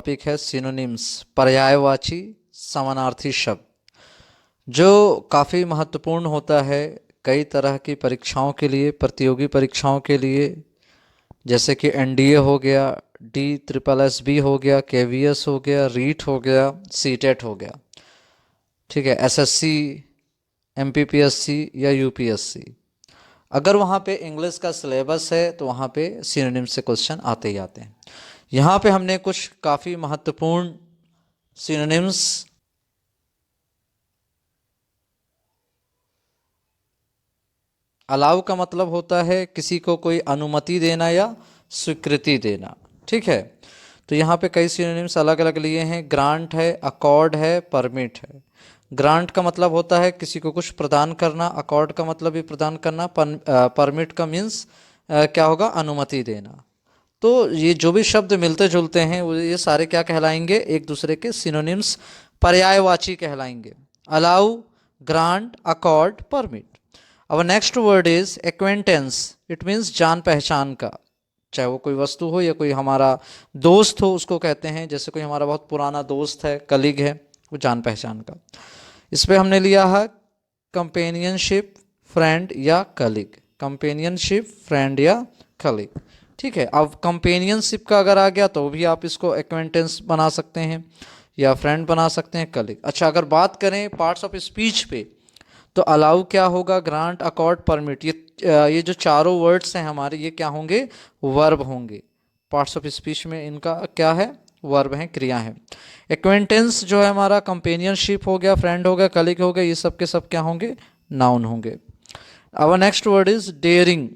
Topic है synonyms, पर्यायवाची समानार्थी शब्द, जो काफ़ी महत्वपूर्ण होता है कई तरह की परीक्षाओं के लिए, प्रतियोगी परीक्षाओं के लिए, जैसे कि एनडीए हो गया, DSSB हो गया, केवीएस हो गया, रीट हो गया, सीटेट हो गया। ठीक है, एसएससी, एमपीपीएससी या यूपीएससी। अगर वहाँ पे इंग्लिश का सिलेबस है तो वहाँ पे सिनोनिम से क्वेश्चन आते ही आते हैं। यहाँ पे हमने कुछ काफ़ी महत्वपूर्ण सिनोनिम्स अलाउ का मतलब होता है किसी को कोई अनुमति देना या स्वीकृति देना। ठीक है, तो यहाँ पे कई सिनोनिम्स अलग अलग लिए हैं। ग्रांट है, अकॉर्ड है, परमिट है। ग्रांट का मतलब होता है किसी को कुछ प्रदान करना, अकॉर्ड का मतलब भी प्रदान करना, परमिट का मीन्स क्या होगा, अनुमति देना। तो ये जो भी शब्द मिलते जुलते हैं ये सारे क्या कहलाएंगे, एक दूसरे के सिनोनिम्स, पर्यायवाची कहलाएंगे। Allow, grant, accord, permit. अब next word is acquaintance. It means जान पहचान का, चाहे वो कोई वस्तु हो या कोई हमारा दोस्त हो, उसको कहते हैं। जैसे कोई हमारा बहुत पुराना दोस्त है, कलीग है, वो जान पहचान का। इस पर हमने लिया है कंपेनियनशिप, फ्रेंड या कलीग। कंपेनियनशिप, फ्रेंड या कलीग। ठीक है, अब कंपेनियनशिप का अगर आ गया तो भी आप इसको एक्वेंटेंस बना सकते हैं या फ्रेंड बना सकते हैं, कलीग। अच्छा, अगर बात करें पार्ट्स ऑफ स्पीच पे, तो अलाउ क्या होगा, ग्रांट, अकॉर्ड, परमिट, ये जो चारों वर्ड्स हैं हमारे, ये क्या होंगे, वर्ब होंगे। पार्ट्स ऑफ स्पीच में इनका क्या है, वर्ब है, क्रिया है। एक्वेंटेंस जो है हमारा, कंपेनियनशिप हो गया, फ्रेंड हो गया, कलीग हो गया, ये सब के सब क्या होंगे, नाउन होंगे। अब next word is daring.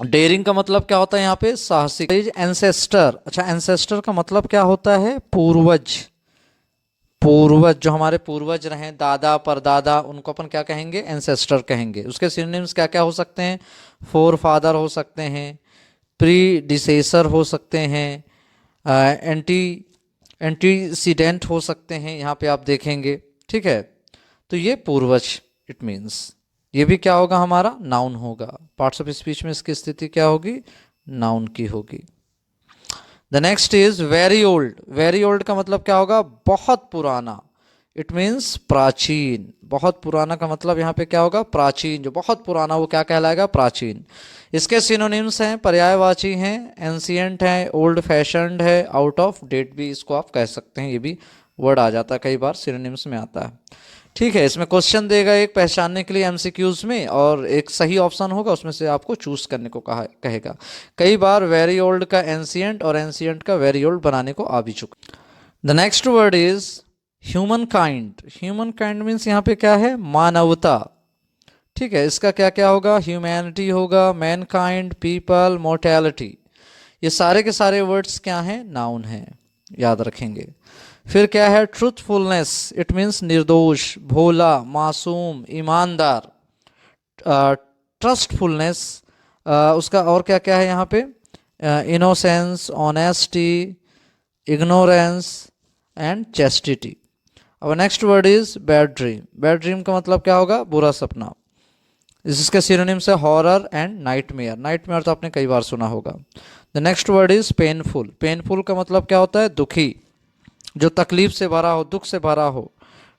Daring का मतलब क्या होता है यहाँ पे, साहसिक। एंसेस्टर। अच्छा, एंसेस्टर का मतलब क्या होता है, पूर्वज। पूर्वज, जो हमारे पूर्वज रहे, दादा परदादा, उनको अपन क्या कहेंगे, एंसेस्टर कहेंगे। उसके सिनोनिम्स क्या क्या हो सकते हैं, फोर फादर हो सकते हैं, प्रीडिसेसर हो सकते हैं, एंटी एंटीसीडेंट हो सकते हैं, यहाँ पे आप देखेंगे। ठीक है, तो ये पूर्वज, इट मीन्स ये भी क्या होगा, हमारा नाउन होगा। पार्ट्स ऑफ स्पीच में इसकी स्थिति क्या होगी, नाउन की होगी। The next is very old. Very old का मतलब क्या होगा, बहुत पुराना। इट मीन्स प्राचीन। बहुत पुराना का मतलब यहाँ पे क्या होगा, प्राचीन। जो बहुत पुराना वो क्या कहलाएगा, प्राचीन। इसके सिनोनिम्स हैं, पर्यायवाची हैं, एंशियंट है, ओल्ड फैशन्ड है, आउट ऑफ डेट भी इसको आप कह सकते हैं। ये भी वर्ड आ जाता है, कई बार सिनोनिम्स में आता है। ठीक है, इसमें क्वेश्चन देगा एक पहचानने के लिए एमसीक्यूज में, और एक सही ऑप्शन होगा, उसमें से आपको चूज करने को कहेगा। कई बार वेरी ओल्ड का एंशियंट और एंशियंट का वेरी ओल्ड बनाने को आ भी चुका। The next word is human kind. Human kind means यहाँ पे क्या है, मानवता। ठीक है, इसका क्या क्या होगा, ह्यूमैनिटी होगा, मैन काइंड, पीपल, मोर्टेलिटी। ये सारे के सारे वर्ड्स क्या हैं, नाउन हैं, याद रखेंगे। फिर क्या है, ट्रूथफुलनेस। इट मीन्स निर्दोष, भोला, मासूम, ईमानदार। ट्रस्टफुलनेस, उसका और क्या क्या है यहाँ पे, innocence, honesty, ignorance and chastity. अब next word is bad dream. Bad dream का मतलब क्या होगा, बुरा सपना। इसके सिनोनिम्स है हॉरर एंड नाइटमेयर। नाइटमेयर तो आपने कई बार सुना होगा। The next word is painful. Painful का मतलब क्या होता है, दुखी, जो तकलीफ से भरा हो, दुख से भरा हो।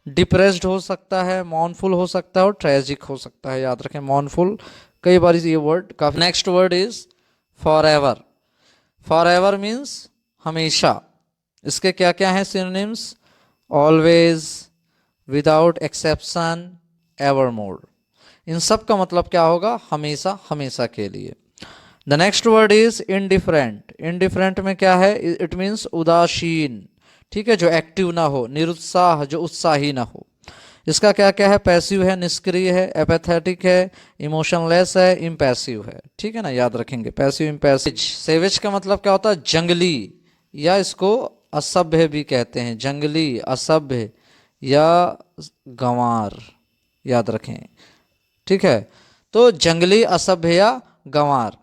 डिप्रेस्ड हो सकता है, मॉर्नफुल हो सकता है, और ट्रेजिक हो सकता है। याद रखें, मॉर्नफुल कई बार ये वर्ड काफी। Next word is for ever. For ever means हमेशा। इसके क्या क्या हैं सिनोनिम्स, ऑलवेज, विदाउट एक्सेप्शन, एवरमोर। इन सब का मतलब क्या होगा, हमेशा, हमेशा के लिए। The next word is indifferent. Indifferent में क्या है, इट मीन्स उदासीन। ठीक है, जो एक्टिव ना हो, निरुत्साह, जो उत्साही ना हो। इसका क्या क्या है, पैसिव है, निष्क्रिय है, एपैथेटिक है, इमोशनलेस है, इम्पैसिव है। ठीक है ना, याद रखेंगे, पैसिव, इम्पैसिव। सेविज का मतलब क्या होता है, जंगली, या इसको असभ्य भी कहते हैं, जंगली, असभ्य या गंवार, याद रखें। ठीक है, तो जंगली, असभ्य या गंवार।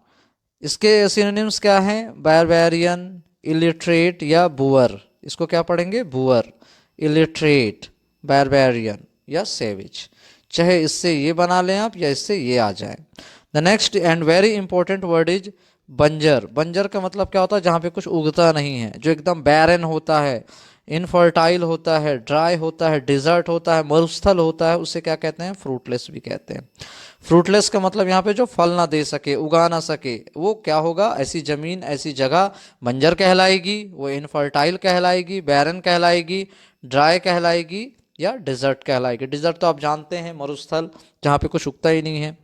इसके सिनोनिम्स क्या हैं, बारबेरियन, इलिटरेट या बुअर। इसको क्या पढ़ेंगे, बुअर, इलिटरेट, बारबेरियन या सेविज। चाहे इससे ये बना लें आप या इससे ये आ जाए। The next and very important word is बंजर, बंजर का मतलब क्या होता है, जहाँ पे कुछ उगता नहीं है, जो एकदम बैरन होता है, इनफर्टाइल होता है, ड्राई होता है, डिजर्ट होता है, मरुस्थल होता है, उसे क्या कहते हैं, फ्रूटलेस भी कहते हैं। फ्रूटलेस का मतलब यहाँ पे जो फल ना दे सके, उगा ना सके, वो क्या होगा, ऐसी जमीन, ऐसी जगह बंजर कहलाएगी, वो इनफर्टाइल कहलाएगी, बैरन कहलाएगी, ड्राई कहलाएगी, या डिजर्ट कहलाएगी। डिजर्ट तो आप जानते हैं, मरुस्थल, जहाँ पे कुछ उगता ही नहीं है।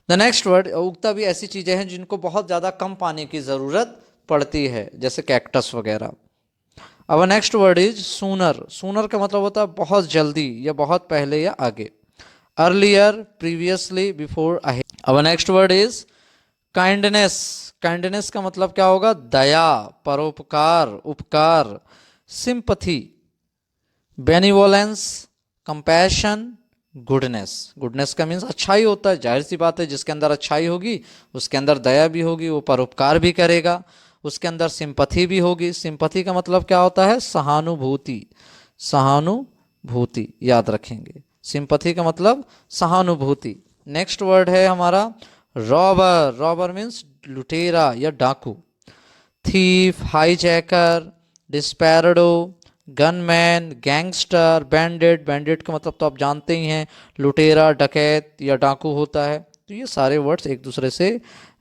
द नेक्स्ट वर्ड, उगता भी ऐसी चीजें हैं जिनको बहुत ज्यादा कम पानी की जरूरत पड़ती है, जैसे कैक्टस वगैरह। अब next word is sooner. Sooner का मतलब होता है बहुत जल्दी, या बहुत पहले, या आगे। Earlier, previously, before, ahead. अब next word is kindness. Kindness का मतलब क्या होगा, दया, परोपकार, उपकार। Sympathy, benevolence, compassion, goodness. Goodness का मीन्स अच्छाई होता है, जाहिर सी बात है, जिसके अंदर अच्छाई होगी उसके अंदर दया भी होगी, वो परोपकार भी करेगा, उसके अंदर सिंपथी भी होगी। सिंपथी का मतलब क्या होता है, सहानुभूति। सहानुभूति याद रखेंगे, सिंपथी का मतलब सहानुभूति। नेक्स्ट वर्ड है हमारा रॉबर। रॉबर मीन्स लुटेरा या डाकू। Thief, hijacker, desperado, gunman, gangster, bandit. Bandit का मतलब तो आप जानते ही हैं, लुटेरा, डकैत या डाकू होता है। तो ये सारे वर्ड्स एक दूसरे से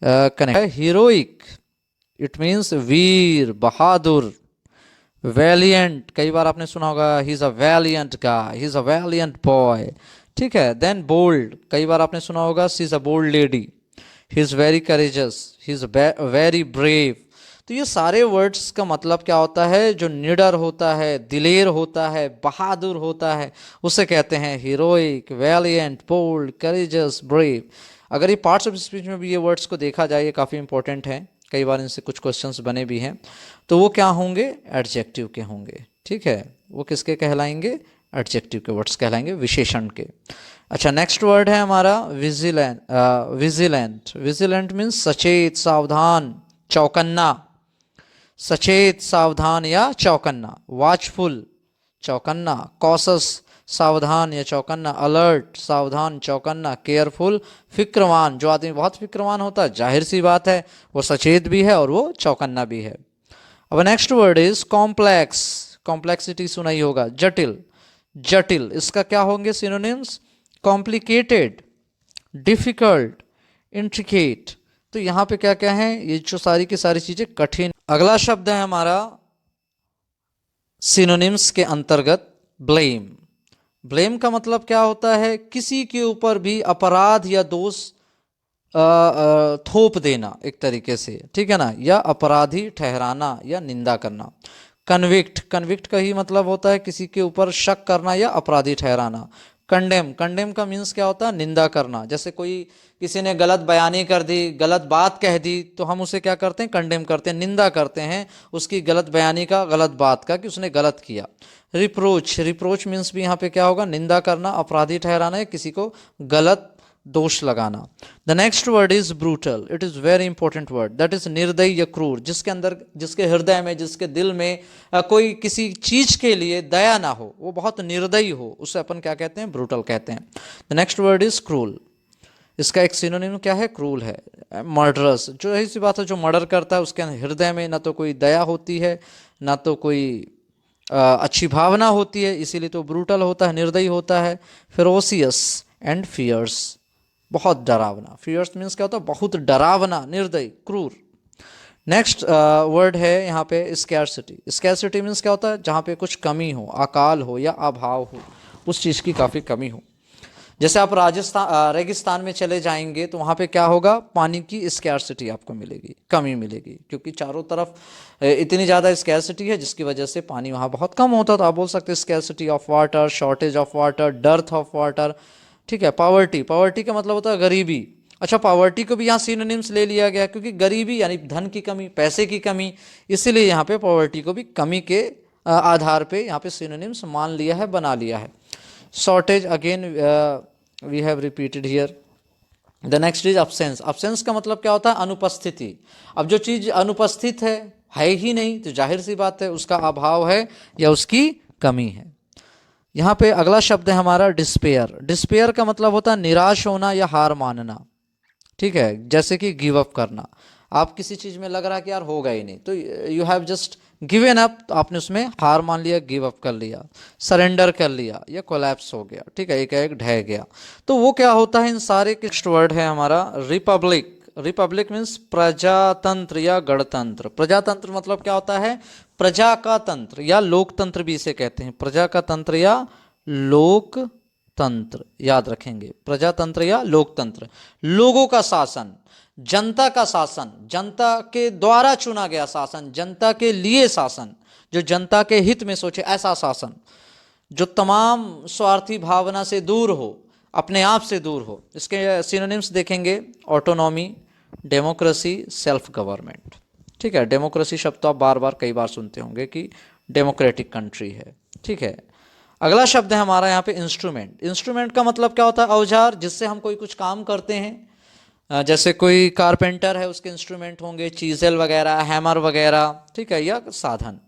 कनेक्ट है। हीरोइक, इट मीन्स वीर, बहादुर। वैलियंट, कई बार आपने सुना होगा, he is a valiant guy, he is a valiant boy, ठीक है। देन बोल्ड, कई बार आपने सुना होगा, she is a bold lady, he is very courageous, he is very brave. तो ये सारे वर्ड्स का मतलब क्या होता है, जो निडर होता है, दिलेर होता है, बहादुर होता है, उसे कहते हैं heroic, valiant, bold, courageous, brave. अगर ये पार्ट्स ऑफ स्पीच में भी ये वर्ड्स को देखा जाए, ये काफ़ी इंपॉर्टेंट है, कई बार इनसे कुछ क्वेश्चंस बने भी हैं। तो वो क्या होंगे, एडजेक्टिव के होंगे, ठीक है। वो किसके कहलाएंगे, एडजेक्टिव के वर्ड्स कहलाएंगे, विशेषण के। अच्छा, नेक्स्ट वर्ड है हमारा विजिलेंट। विजिलेंट, विजिलेंट मीन्स सचेत, सावधान, चौकन्ना। सचेत, सावधान या चौकन्ना। वॉचफुल, चौकन्ना। कॉशस, सावधान या चौकन्ना। अलर्ट, सावधान, चौकन्ना। केयरफुल, फिक्रवान। जो आदमी बहुत फिक्रवान होता है, जाहिर सी बात है, वो सचेत भी है और वो चौकन्ना भी है। अब next word is complex. Complexity सुना ही होगा, जटिल। जटिल, इसका क्या होंगे सिनोनिम्स, कॉम्प्लिकेटेड, डिफिकल्ट, इंट्रिकेट। तो यहाँ पे क्या क्या है, ये जो सारी की सारी चीजें कठिन। अगला शब्द है हमारा सिनोनिम्स के अंतर्गत ब्लेम। ब्लेम का मतलब क्या होता है, किसी के ऊपर भी अपराध या दोष थोप देना एक तरीके से, ठीक है ना, या अपराधी ठहराना या निंदा करना। कन्विक्ट, कन्विक्ट का ही मतलब होता है किसी के ऊपर शक करना या अपराधी ठहराना। कंडेम, कंडेम का मीन्स क्या होता है, निंदा करना। जैसे कोई किसी ने गलत बयानी कर दी, गलत बात कह दी, तो हम उसे क्या करते हैं, कंडेम करते हैं, निंदा करते हैं उसकी गलत बयानी का, गलत बात का, कि उसने गलत किया। रिप्रोच, रिप्रोच मीन्स भी यहाँ पे क्या होगा, निंदा करना, अपराधी ठहराना या किसी को गलत दोष लगाना। The next word is brutal. It is very important word, that is निर्दयी या क्रूर, जिसके अंदर, जिसके हृदय में, जिसके दिल में कोई किसी चीज के लिए दया ना हो, वो बहुत निर्दयी हो, उसे अपन क्या कहते हैं, ब्रूटल कहते हैं। The next word is cruel. इसका एक सिनोनिम क्या है, क्रूल है। मर्डरस, जो ऐसी बात है, जो मर्डर करता है उसके हृदय में ना तो कोई दया होती है, ना तो कोई अच्छी भावना होती है, इसीलिए तो ब्रूटल होता है, निर्दयी होता है। फेरोसियस एंड फियर्स, बहुत डरावना। फियर्स मीन्स क्या होता है, बहुत डरावना, निर्दयी, क्रूर। नेक्स्ट वर्ड है यहाँ पे स्कैरसिटी। स्कैरसिटी मीन्स क्या होता है, जहाँ पे कुछ कमी हो, अकाल हो या अभाव हो, उस चीज़ की काफ़ी कमी हो। जैसे आप राजस्थान, रेगिस्तान में चले जाएंगे तो वहाँ पे क्या होगा, पानी की स्कैरसिटी आपको मिलेगी, कमी मिलेगी, क्योंकि चारों तरफ इतनी ज़्यादा स्कैरसिटी है जिसकी वजह से पानी वहाँ बहुत कम होता है। तो आप बोल सकते हैं scarcity of water, shortage of water, dearth of water, ठीक है। पावर्टी, पावर्टी का मतलब होता है गरीबी। अच्छा, पावर्टी को भी यहाँ सिनोनिम्स ले लिया गया, क्योंकि गरीबी यानी धन की कमी, पैसे की कमी, इसीलिए यहाँ पे पावर्टी को भी कमी के आधार पे यहाँ पे सिनोनिम्स मान लिया है, बना लिया है। Shortage, again we have repeated here. The next is absence. Absence का मतलब क्या होता है, अनुपस्थिति। अब जो चीज़ अनुपस्थित है ही नहीं, तो जाहिर सी बात है उसका अभाव है या उसकी कमी है। यहाँ पे अगला शब्द है हमारा डिस्पेयर। डिस्पेयर का मतलब होता है निराश होना या हार मानना, ठीक है, जैसे कि गिव अप करना। आप किसी चीज़ में लग रहा है कि यार होगा ही नहीं, तो you have just given up, तो आपने उसमें हार मान लिया, गिव अप कर लिया, सरेंडर कर लिया, या कोलैप्स हो गया, ठीक है, एक एक ढह गया। तो वो क्या होता है, इन सारे के वर्ड है हमारा रिपब्लिक। रिपब्लिक मीन्स प्रजातंत्र या गणतंत्र। प्रजातंत्र मतलब क्या होता है, प्रजा का तंत्र, या लोकतंत्र भी इसे कहते हैं, प्रजा का तंत्र या लोकतंत्र, याद रखेंगे, प्रजातंत्र या लोकतंत्र। लोगों का शासन, जनता का शासन, जनता के द्वारा चुना गया शासन, जनता के लिए शासन, जो जनता के हित में सोचे ऐसा शासन, जो तमाम स्वार्थी भावना से दूर हो, अपने आप से दूर हो। इसके सिनोनिम्स देखेंगे, ऑटोनॉमी, डेमोक्रेसी, सेल्फ गवर्नमेंट, ठीक है। डेमोक्रेसी शब्द तो आप बार बार कई बार सुनते होंगे कि डेमोक्रेटिक कंट्री है, ठीक है। अगला शब्द है हमारा यहाँ पे इंस्ट्रूमेंट। इंस्ट्रूमेंट का मतलब क्या होता है, औजार, जिससे हम कोई कुछ काम करते हैं। जैसे कोई कारपेंटर है, उसके इंस्ट्रूमेंट होंगे चीज़ल वगैरह, हैमर वगैरह, ठीक है, या साधन।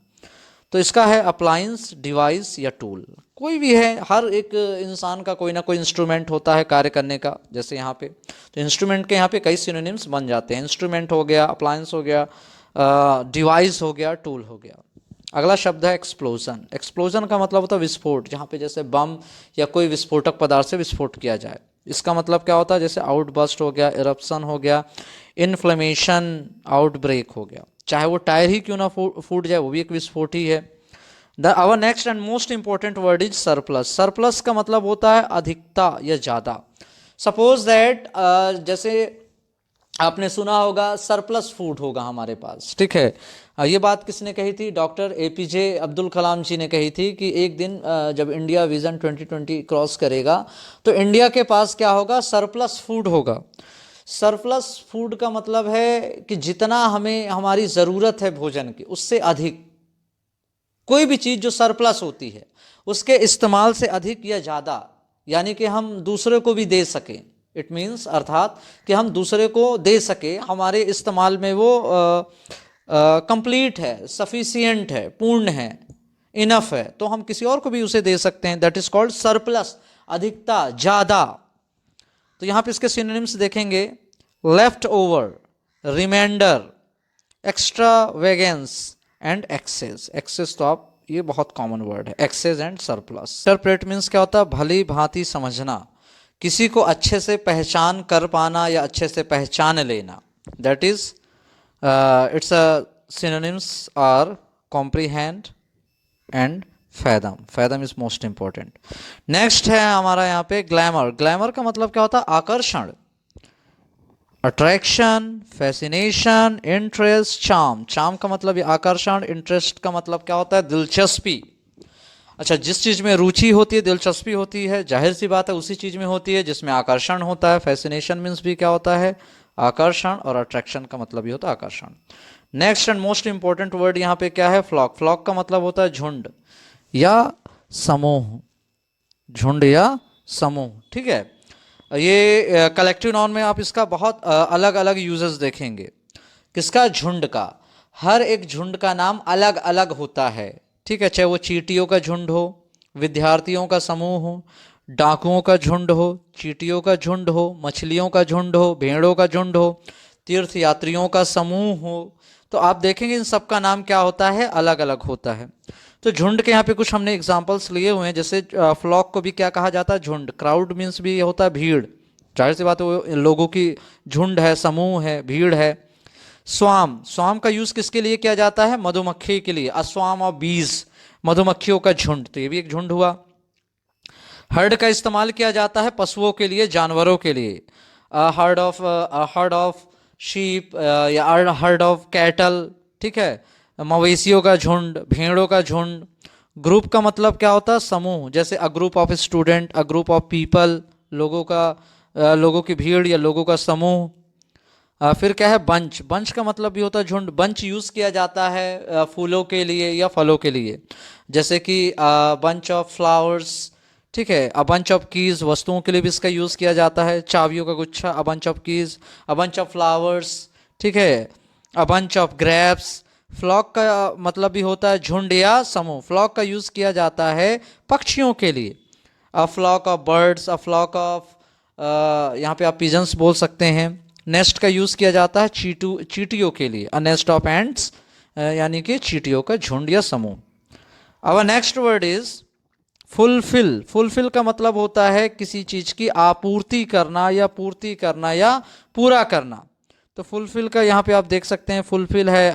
तो इसका है अप्लायंस, डिवाइस या टूल, कोई भी है। हर एक इंसान का कोई ना कोई इंस्ट्रूमेंट होता है कार्य करने का, जैसे यहाँ पे। तो इंस्ट्रूमेंट के यहाँ पे कई सिनोनिम्स बन जाते हैं। इंस्ट्रूमेंट हो गया, अप्लायंस हो गया, डिवाइस हो गया, टूल हो गया। अगला शब्द है एक्सप्लोजन। एक्सप्लोजन का मतलब होता है विस्फोट, जहाँ पे जैसे बम या कोई विस्फोटक पदार्थ से विस्फोट किया जाए। इसका मतलब क्या होता है, जैसे आउटबर्स्ट हो गया, इरप्शन हो गया, इन्फ्लेमेशन, आउटब्रेक हो गया। चाहे वो टायर ही क्यों ना फूट जाए, वो भी एक विस्फोट ही है। Our next and most important word is surplus. Surplus का मतलब होता है अधिकता या ज़्यादा। सपोज दैट जैसे आपने सुना होगा सरप्लस फूड होगा हमारे पास, ठीक है। ये बात किसने कही थी, डॉक्टर एपीजे अब्दुल कलाम जी ने कही थी कि एक दिन जब इंडिया विजन 2020 क्रॉस करेगा तो इंडिया के पास क्या होगा, सरप्लस फूड होगा। सरप्लस फूड का मतलब है कि जितना हमें हमारी ज़रूरत है भोजन की, उससे अधिक कोई भी चीज़ जो सरप्लस होती है उसके इस्तेमाल से अधिक या ज़्यादा, यानी कि हम दूसरे को भी दे सकें। इट मीन्स अर्थात कि हम दूसरे को दे सके, हमारे इस्तेमाल में वो कंप्लीट है, सफिशियंट है, पूर्ण है, इनफ है, तो हम किसी और को भी उसे दे सकते हैं। दैट इज कॉल्ड सरप्लस, अधिकता, ज़्यादा। तो यहाँ पे इसके सिनोनिम्स देखेंगे, leftover, reminder, extravagance and excess. Excess तो आप, ये बहुत कॉमन वर्ड है, excess and surplus. Interpret means क्या होता है, भली भांति समझना, किसी को अच्छे से पहचान कर पाना या अच्छे से पहचान लेना। That is it's a synonyms are comprehend and fathom. Fathom is most important. Next है हमारा यहाँ पे ग्लैमर। ग्लैमर का मतलब क्या होता है, आकर्षण, attraction, fascination, interest, charm. Charm का मतलब ये आकर्षण, इंटरेस्ट का मतलब क्या होता है, दिलचस्पी। अच्छा, जिस चीज़ में रुचि होती है, दिलचस्पी होती है, जाहिर सी बात है उसी चीज़ में होती है जिसमें आकर्षण होता है। फैसिनेशन मीन्स भी क्या होता है, आकर्षण, और अट्रैक्शन का मतलब भी होता है आकर्षण। Next and most important word यहाँ पे क्या है, फ्लॉक। फ्लॉक का मतलब होता है झुंड या समूह, झुंड या समूह, ठीक है। ये कलेक्टिव नाउन में आप इसका बहुत अलग अलग यूजेस देखेंगे। किसका, झुंड का। हर एक झुंड का नाम अलग अलग होता है, ठीक है। चाहे वो चींटियों का झुंड हो, विद्यार्थियों का समूह हो, डाकुओं का झुंड हो, चींटियों का झुंड हो, मछलियों का झुंड हो, भेड़ों का झुंड हो, तीर्थ यात्रियों का समूह हो, तो आप देखेंगे इन सब का नाम क्या होता है, अलग अलग होता है। तो झुंड के यहाँ पे कुछ हमने एग्जाम्पल्स लिए हुए हैं, जैसे फ्लॉक को भी क्या कहा जाता है, झुंड। क्राउड मीन्स भी होता है भीड़, जाहिर सी बात है वो लोगों की झुंड है, समूह है, भीड़ है। स्वाम, स्वाम का यूज किसके लिए किया जाता है, मधुमक्खी के लिए। अस्वाम ऑफ बीज, मधुमक्खियों का झुंड, तो ये भी एक झुंड हुआ। हर्ड का इस्तेमाल किया जाता है पशुओं के लिए, जानवरों के लिए। हर्ड ऑफ शीप या हर्ड ऑफ कैटल, ठीक है। मवेशियों का झुंड, भेड़ों का झुंड। ग्रुप का मतलब क्या होता है, समूह, जैसे a group of student, a group of people, लोगों की भीड़ या लोगों का समूह। फिर क्या है, बंच। बंच का मतलब भी होता है झुंड। बंच यूज़ किया जाता है फूलों के लिए या फलों के लिए, जैसे कि बंच ऑफ फ्लावर्स, ठीक है। अ बंच ऑफ कीज, वस्तुओं के लिए भी इसका यूज़ किया जाता है, चाबियों का गुच्छा, a bunch of keys, a bunch of flowers, ठीक है, a bunch of grapes. Flock का मतलब भी होता है झुंड या समूह। फ्लॉक का यूज़ किया जाता है पक्षियों के लिए, a flock of birds, a flock of, यहाँ पे आप पिजन्स बोल सकते हैं, नेस्ट का यूज़ किया जाता है चींटियों के लिए, अ नेस्ट ऑफ एंड्स, यानी कि चींटियों का झुंड या समूह। अब next word is fulfil. Fulfil का मतलब होता है किसी चीज की आपूर्ति करना या पूर्ति करना या पूरा करना। तो फुलफिल का यहाँ पे आप देख सकते हैं, फुलफिल है